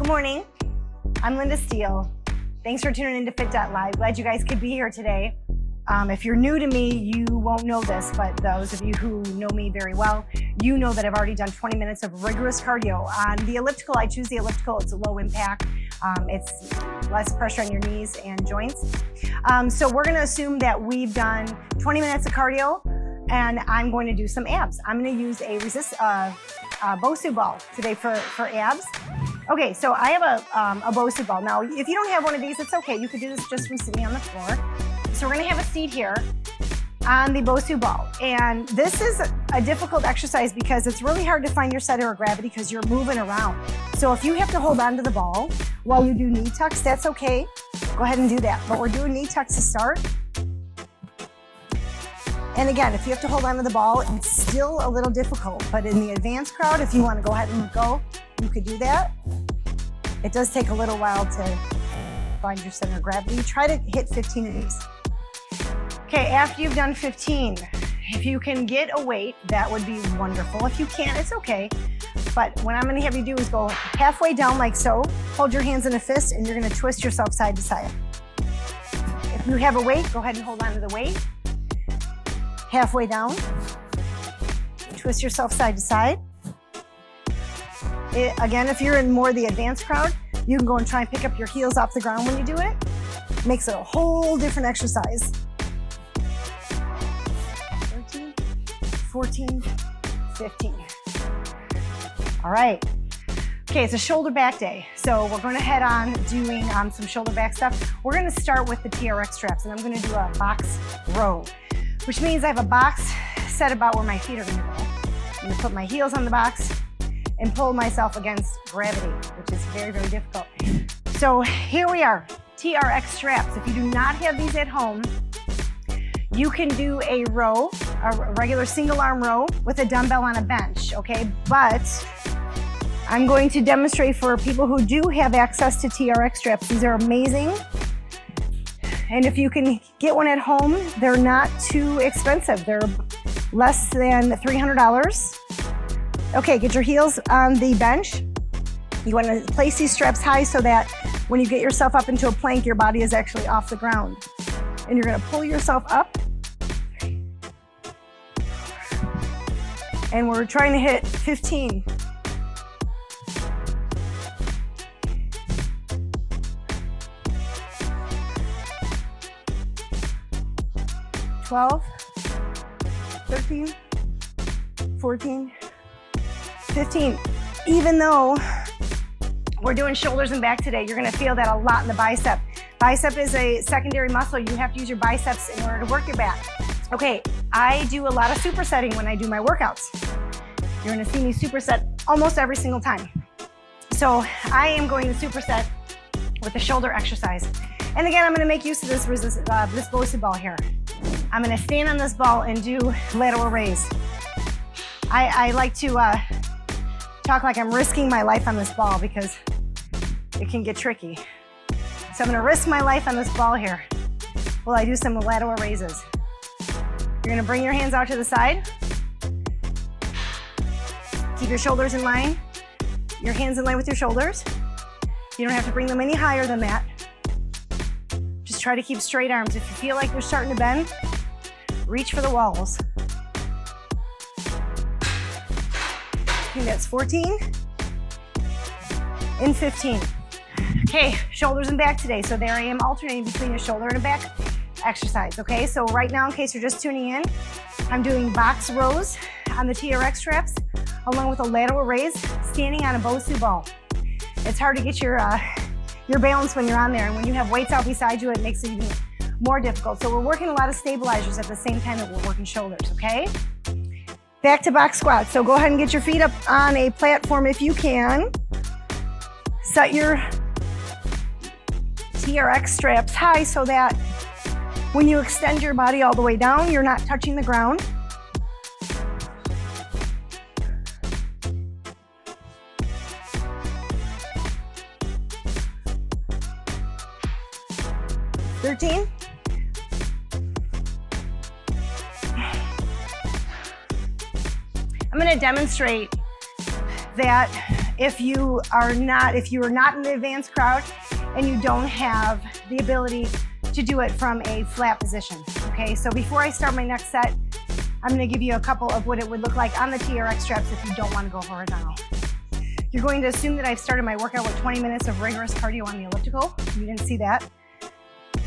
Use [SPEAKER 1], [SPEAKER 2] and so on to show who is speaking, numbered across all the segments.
[SPEAKER 1] Good morning. I'm Linda Steele. Thanks for tuning in to Fit.live. Glad you guys could be here today. If you're new to me, you won't know this, but those of you who know me very well, you know that I've already done 20 minutes of rigorous cardio. On the elliptical, I choose the elliptical. It's a low impact. It's less pressure on your knees and joints. So we're going to assume that we've done 20 minutes of cardio, and I'm going to do some abs. I'm going to use a bosu ball today for abs. Okay, so I have a bosu ball. Now, if you don't have one of these, it's okay. You could do this just from sitting on the floor. So we're gonna have a seat here on the bosu ball. And this is a difficult exercise because it's really hard to find your center of gravity because you're moving around. So if you have to hold on to the ball while you do knee tucks, that's okay. Go ahead and do that. But we're doing knee tucks to start. And again, if you have to hold on to the ball, it's still a little difficult. But in the advanced crowd, if you wanna go ahead and go, you could do that. It does take a little while to find your center of gravity. Try to hit 15 of these. Okay, after you've done 15, if you can get a weight, that would be wonderful. If you can't, it's okay. But what I'm gonna have you do is go halfway down like so, hold your hands in a fist, and you're gonna twist yourself side to side. If you have a weight, go ahead and hold on to the weight. Halfway down, twist yourself side to side. Again, if you're in more the advanced crowd, you can go and try and pick up your heels off the ground when you do it. Makes it a whole different exercise. 13, 14, 15. All right. Okay, it's a shoulder back day. So we're going to head on doing some shoulder back stuff. We're going to start with the TRX straps, and I'm going to do a box row, which means I have a box set about where my feet are going to go. I'm going to put my heels on the box and pull myself against gravity, which is very, very difficult. So here we are, TRX straps. If you do not have these at home, you can do a row, a regular single arm row with a dumbbell on a bench, okay? But I'm going to demonstrate for people who do have access to TRX straps. These are amazing. And if you can get one at home, they're not too expensive. They're less than $300. Okay, get your heels on the bench. You want to place these straps high so that when you get yourself up into a plank, your body is actually off the ground. And you're going to pull yourself up. And we're trying to hit 15. $12, 13, 14, 15. Even though we're doing shoulders and back today, you're gonna feel that a lot in the bicep. Bicep is a secondary muscle. You have to use your biceps in order to work your back. Okay, I do a lot of supersetting when I do my workouts. You're gonna see me superset almost every single time. So I am going to superset with the shoulder exercise. And again, I'm gonna make use of this bosu ball here. I'm gonna stand on this ball and do lateral raise. I like to talk like I'm risking my life on this ball because it can get tricky. So I'm gonna risk my life on this ball here while I do some lateral raises. You're gonna bring your hands out to the side. Keep your shoulders in line. Your hands in line with your shoulders. You don't have to bring them any higher than that. Just try to keep straight arms. If you feel like they're starting to bend, reach for the walls. Okay, that's 14 and 15. Okay, shoulders and back today. So there I am alternating between a shoulder and a back exercise, okay? So right now, in case you're just tuning in, I'm doing box rows on the TRX straps, along with a lateral raise, standing on a bosu ball. It's hard to get your balance when you're on there, and when you have weights out beside you, it makes it even more difficult. So we're working a lot of stabilizers at the same time that we're working shoulders, okay? Back to box squat. So go ahead and get your feet up on a platform if you can. Set your TRX straps high so that when you extend your body all the way down, you're not touching the ground. $13. I'm going to demonstrate that if you are not in the advanced crowd and you don't have the ability to do it from a flat position. Okay, so before I start my next set, I'm gonna give you a couple of what it would look like on the TRX straps if you don't wanna go horizontal. You're going to assume that I've started my workout with 20 minutes of rigorous cardio on the elliptical. You didn't see that.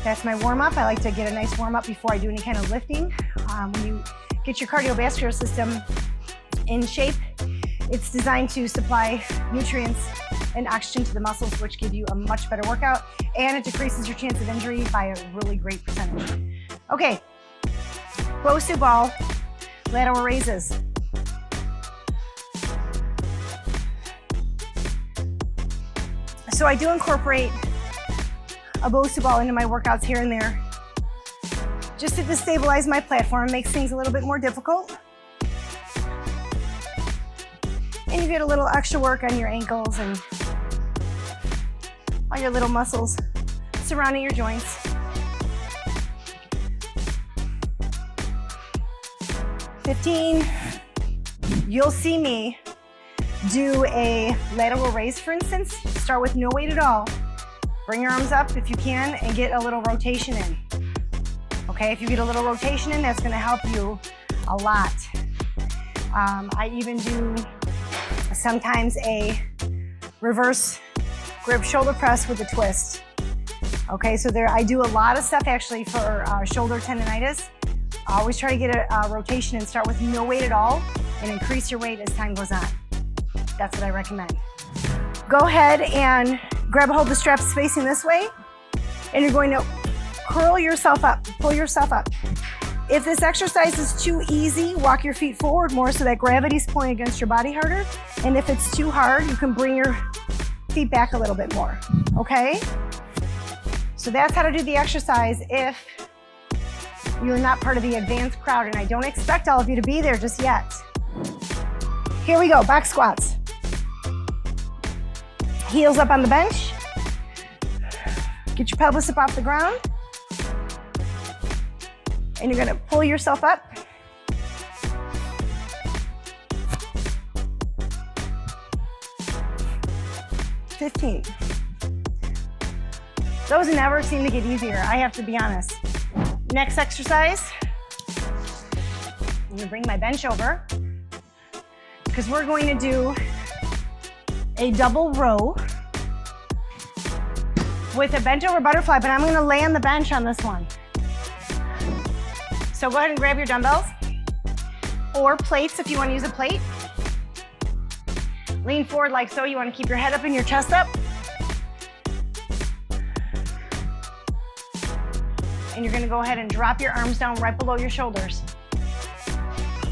[SPEAKER 1] That's my warm-up. I like to get a nice warm-up before I do any kind of lifting. When you get your cardiovascular system in shape, it's designed to supply nutrients and oxygen to the muscles, which give you a much better workout, and it decreases your chance of injury by a really great percentage. Okay, bosu ball, lateral raises. So I do incorporate a bosu ball into my workouts here and there, just to destabilize my platform. It makes things a little bit more difficult. And you get a little extra work on your ankles and all your little muscles surrounding your joints. "15, you'll see me do a lateral raise, for instance. Start with no weight at all. Bring your arms up if you can and get a little rotation in. Okay, if you get a little rotation in, that's gonna help you a lot. I even do sometimes a reverse grip shoulder press with a twist. Okay, so I do a lot of stuff actually for shoulder tendonitis. I always try to get a rotation and start with no weight at all and increase your weight as time goes on. That's what I recommend. Go ahead and grab a hold of the straps facing this way, and you're going to curl yourself up, pull yourself up. If this exercise is too easy, walk your feet forward more so that gravity's pulling against your body harder. And if it's too hard, you can bring your feet back a little bit more, okay? So that's how to do the exercise if you're not part of the advanced crowd, and I don't expect all of you to be there just yet. Here we go, box squats. Heels up on the bench. Get your pelvis up off the ground. And you're gonna pull yourself up. "15. Those never seem to get easier, I have to be honest. Next exercise, I'm gonna bring my bench over because we're going to do a double row with a bent over butterfly, but I'm gonna lay on the bench on this one. So go ahead and grab your dumbbells or plates if you want to use a plate. Lean forward like so. You want to keep your head up and your chest up. And you're going to go ahead and drop your arms down right below your shoulders.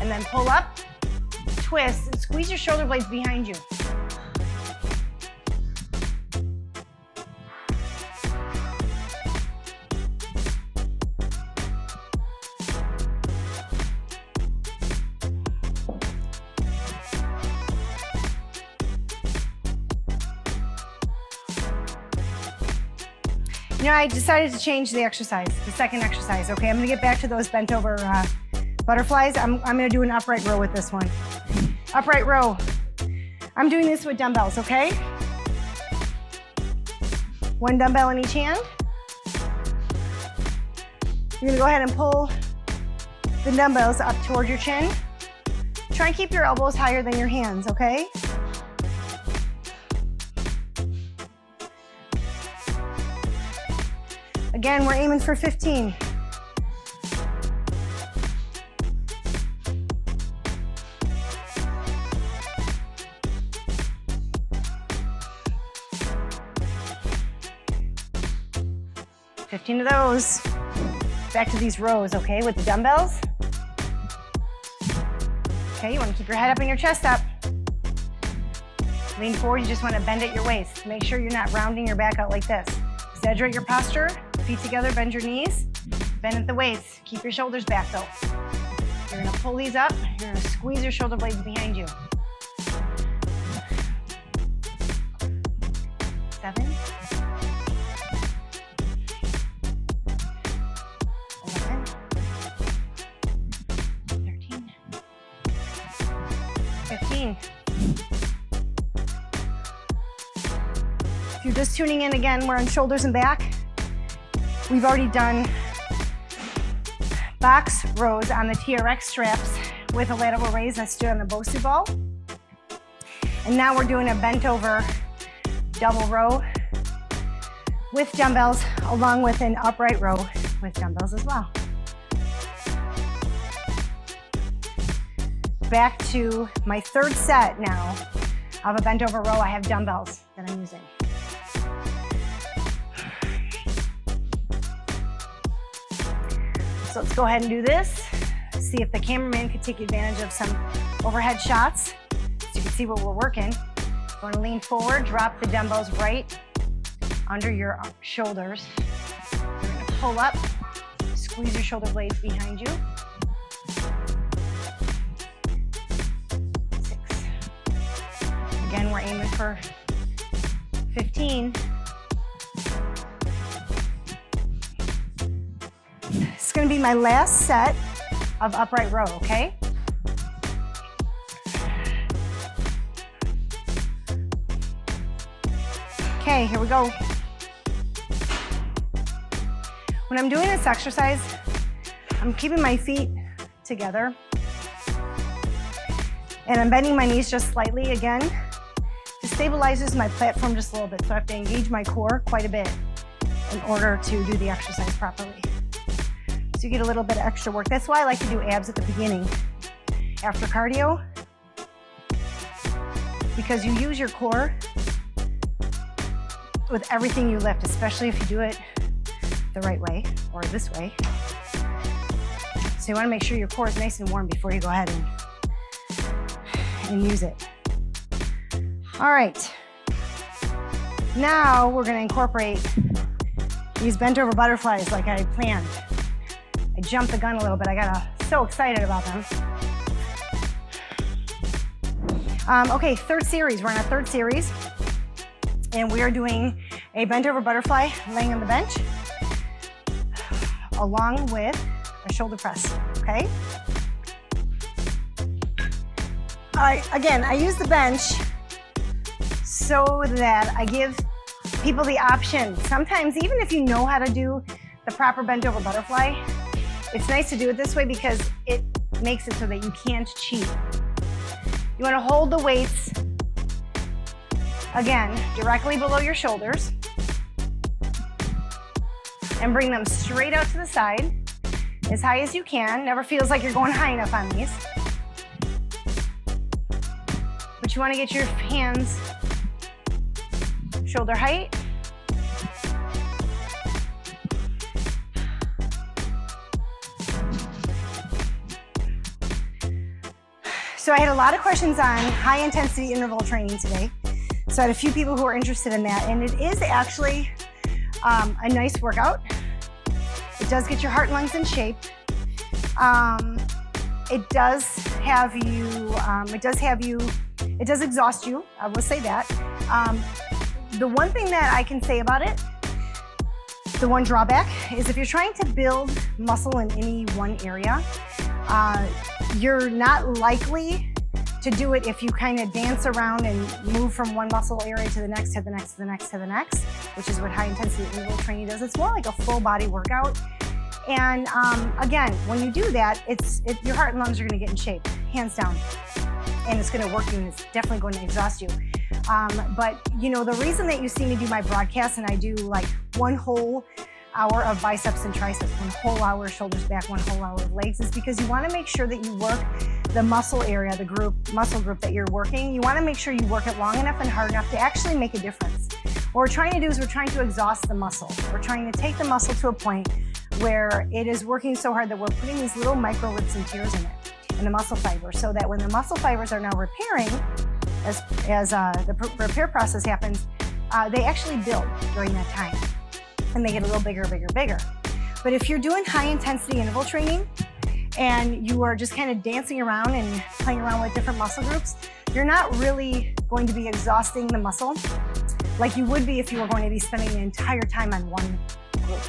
[SPEAKER 1] And then pull up, twist, and squeeze your shoulder blades behind you. You know, I decided to change the exercise, the second exercise, okay? I'm gonna get back to those bent over butterflies. I'm gonna do an upright row with this one. Upright row. I'm doing this with dumbbells, okay? One dumbbell in each hand. You're gonna go ahead and pull the dumbbells up toward your chin. Try and keep your elbows higher than your hands, okay? Again, we're aiming for 15. Of those. Back to these rows, okay, with the dumbbells. Okay, you want to keep your head up and your chest up. Lean forward, you just want to bend at your waist. Make sure you're not rounding your back out like this. Exaggerate your posture, feet together, bend your knees, bend at the waist. Keep your shoulders back though. You're gonna pull these up, you're gonna squeeze your shoulder blades behind you. 7, 11, 13, 15. If you're just tuning in, again, we're on shoulders and back. We've already done box rows on the TRX straps with a lateral raise. I stood on a bosu ball. And now we're doing a bent over double row with dumbbells, along with an upright row with dumbbells as well. Back to my third set now of a bent over row. I have dumbbells that I'm using. So let's go ahead and do this. See if the cameraman could take advantage of some overhead shots so you can see what we're working. You're going to lean forward, drop the dumbbells right under your shoulders. You're going to pull up, squeeze your shoulder blades behind you. 6. Again, we're aiming for 15. It's going to be my last set of upright row, okay? Okay, here we go. When I'm doing this exercise, I'm keeping my feet together and I'm bending my knees just slightly again. It stabilizes my platform just a little bit, so I have to engage my core quite a bit in order to do the exercise properly. So you get a little bit of extra work. That's why I like to do abs at the beginning after cardio, because you use your core with everything you lift, especially if you do it the right way or this way. So you want to make sure your core is nice and warm before you go ahead and use it. All right. Now we're going to incorporate these bent over butterflies like I planned. I jumped the gun a little bit. I got so excited about them. Okay, third series. We're in our third series. And we are doing a bent over butterfly laying on the bench along with a shoulder press, okay? All right, again, I use the bench so that I give people the option. Sometimes, even if you know how to do the proper bent over butterfly, it's nice to do it this way because it makes it so that you can't cheat. You want to hold the weights, again, directly below your shoulders and bring them straight out to the side as high as you can. Never feels like you're going high enough on these. But you want to get your hands shoulder height. So I had a lot of questions on high intensity interval training today. So I had a few people who are interested in that, and it is actually a nice workout. It does get your heart and lungs in shape. It does exhaust you, I will say that. The one thing that I can say about it, the one drawback, is if you're trying to build muscle in any one area, you're not likely to do it if you kind of dance around and move from one muscle area to the next, to the next, to the next, to the next, which is what high intensity interval training does. It's more like a full body workout. And again, when you do that, your heart and lungs are gonna get in shape, hands down. And it's gonna work you, and it's definitely going to exhaust you. But you know, the reason that you see me do my broadcasts and I do like one whole hour of biceps and triceps, one whole hour of shoulders back, one whole hour of legs, is because you want to make sure that you work the muscle area, the muscle group that you're working. You want to make sure you work it long enough and hard enough to actually make a difference. What we're trying to do is we're trying to exhaust the muscle. We're trying to take the muscle to a point where it is working so hard that we're putting these little micro rips and tears in it, in the muscle fiber, so that when the muscle fibers are now repairing, as the repair process happens, they actually build during that time. And they get a little bigger, bigger, bigger. But if you're doing high intensity interval training and you are just kind of dancing around and playing around with different muscle groups, you're not really going to be exhausting the muscle like you would be if you were going to be spending the entire time on one group.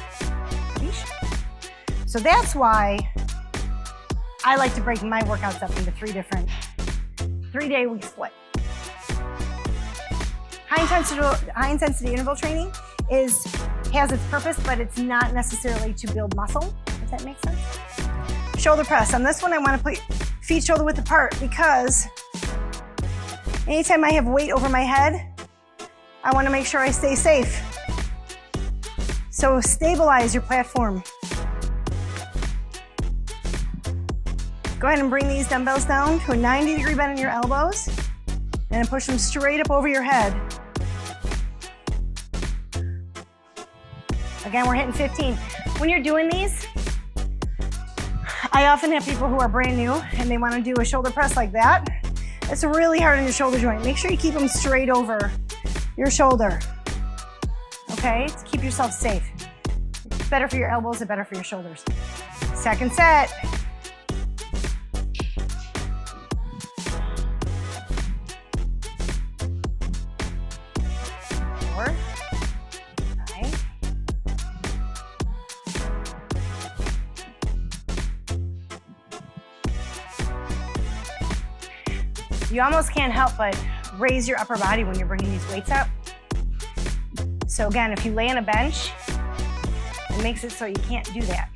[SPEAKER 1] So that's why I like to break my workouts up into 3 day week split. High intensity interval training has its purpose, but it's not necessarily to build muscle, if that makes sense. Shoulder press. On this one, I want to put feet shoulder width apart because anytime I have weight over my head, I want to make sure I stay safe. So stabilize your platform. Go ahead and bring these dumbbells down to a 90-degree bend in your elbows and push them straight up over your head. Again, we're hitting 15. When you're doing these, I often have people who are brand new and they want to do a shoulder press like that. It's really hard on your shoulder joint. Make sure you keep them straight over your shoulder, okay? To keep yourself safe. It's better for your elbows, it's better for your shoulders. Second set. 4, 5. You almost can't help but raise your upper body when you're bringing these weights up. So again, if you lay on a bench, it makes it so you can't do that.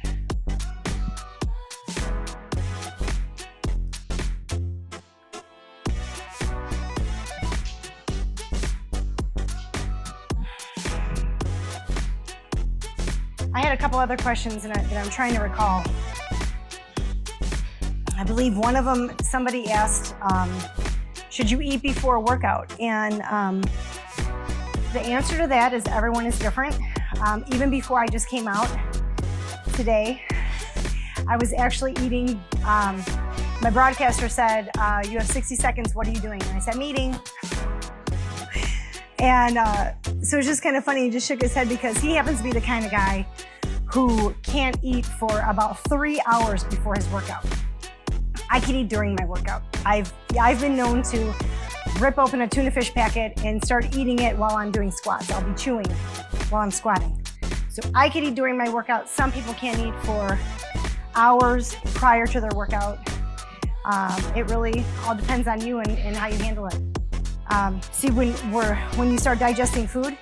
[SPEAKER 1] I had a couple other questions that I'm trying to recall. I believe one of them, somebody asked, should you eat before a workout? And the answer to that is everyone is different. Even before I just came out today, I was actually eating. My broadcaster said, you have 60 seconds, what are you doing? And I said, I'm eating. And so it's just kind of funny, he just shook his head because he happens to be the kind of guy who can't eat for about 3 hours before his workout. I can eat during my workout. I've been known to rip open a tuna fish packet and start eating it while I'm doing squats. I'll be chewing while I'm squatting. So I can eat during my workout. Some people can't eat for hours prior to their workout. It really all depends on you and how you handle it. See, when you start digesting food,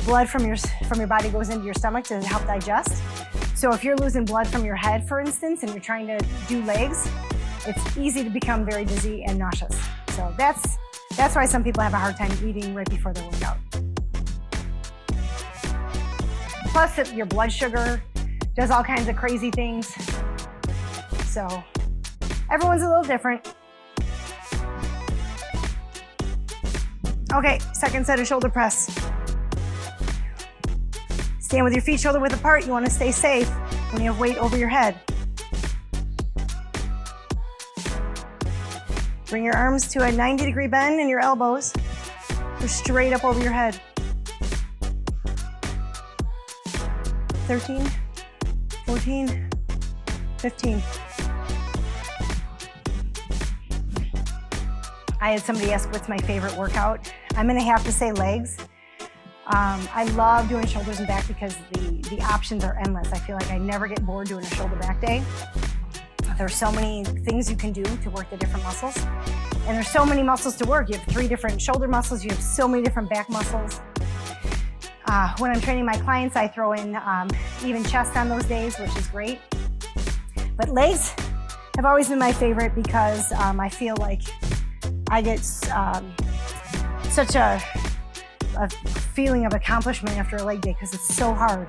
[SPEAKER 1] blood from your body goes into your stomach to help digest. So if you're losing blood from your head, for instance, and you're trying to do legs, it's easy to become very dizzy and nauseous. So that's why some people have a hard time eating right before their workout. Plus, your blood sugar does all kinds of crazy things. So everyone's a little different. Okay, second set of shoulder press. Stand with your feet shoulder width apart. You want to stay safe when you have weight over your head. Bring your arms to a 90-degree bend in your elbows. Go straight up over your head. 13, 14, 15. I had somebody ask what's my favorite workout. I'm gonna have to say legs. I love doing shoulders and back because the options are endless. I feel like I never get bored doing a shoulder back day. There's so many things you can do to work the different muscles. And there's so many muscles to work. You have 3 different shoulder muscles. You have so many different back muscles. When I'm training my clients, I throw in even chest on those days, which is great. But legs have always been my favorite because I feel like I get such a feeling of accomplishment after a leg day because it's so hard.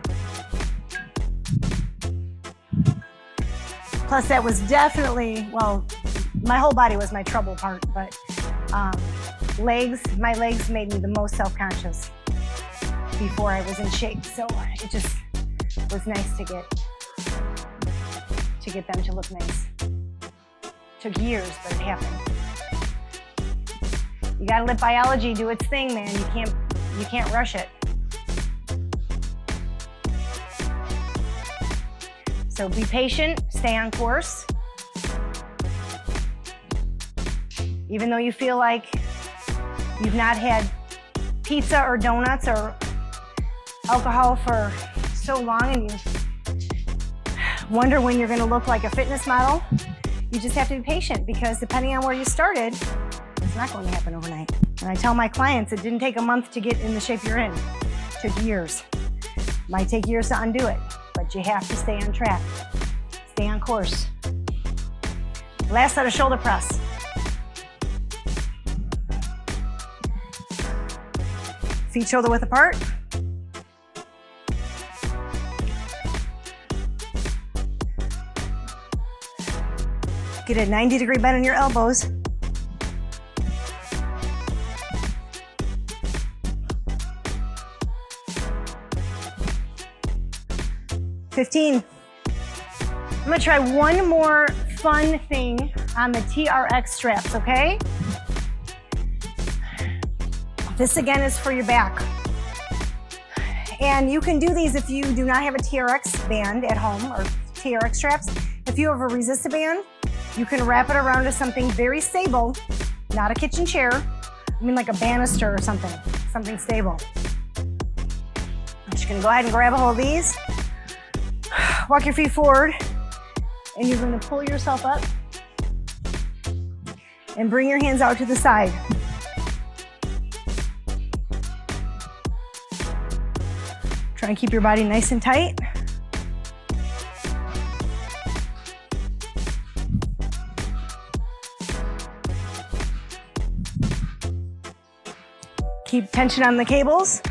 [SPEAKER 1] Plus that was definitely, well, my whole body was my trouble part, but my legs made me the most self-conscious before I was in shape. So it just was nice to get them to look nice. Took years, but it happened. You gotta let biology do its thing, man. You can't rush it. So be patient, stay on course. Even though you feel like you've not had pizza or donuts or alcohol for so long and you wonder when you're gonna look like a fitness model, you just have to be patient because depending on where you started, it's not going to happen overnight. And I tell my clients it didn't take a month to get in the shape you're in. It took years. Might take years to undo it, but you have to stay on track. Stay on course. Last set of shoulder press. Feet shoulder width apart. Get a 90-degree bend in your elbows. $15. I'm gonna try one more fun thing on the TRX straps, okay? This again is for your back. And you can do these if you do not have a TRX band at home or TRX straps. If you have a resistor band, you can wrap it around to something very stable, not a kitchen chair. I mean like a banister or something stable. I'm just gonna go ahead and grab a hold of these. Walk your feet forward, and you're gonna pull yourself up and bring your hands out to the side. Try and keep your body nice and tight. Keep tension on the cables.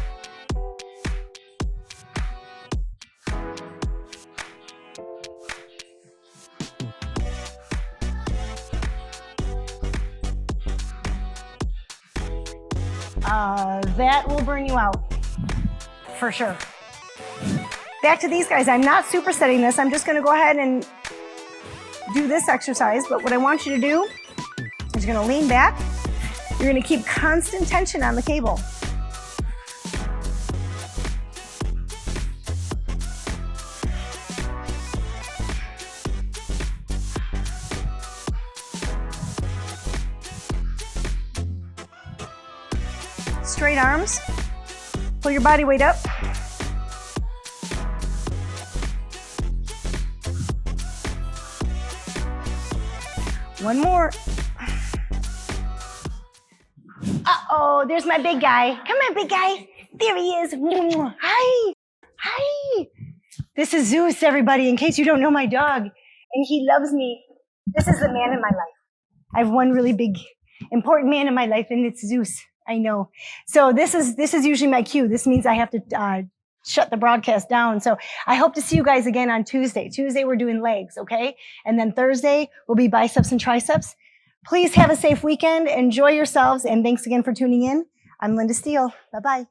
[SPEAKER 1] That will burn you out, for sure. Back to these guys. I'm not supersetting this. I'm just gonna go ahead and do this exercise, but what I want you to do is you're gonna lean back. You're gonna keep constant tension on the cable. Straight arms. Pull your body weight up. One more. Uh-oh, there's my big guy. Come on, big guy. There he is. Hi. Hi. This is Zeus, everybody, in case you don't know my dog. And he loves me. This is the man in my life. I have one really big, important man in my life, and it's Zeus. I know. So this is usually my cue. This means I have to shut the broadcast down. So I hope to see you guys again on Tuesday. Tuesday, we're doing legs, okay? And then Thursday will be biceps and triceps. Please have a safe weekend. Enjoy yourselves. And thanks again for tuning in. I'm Linda Steele. Bye-bye.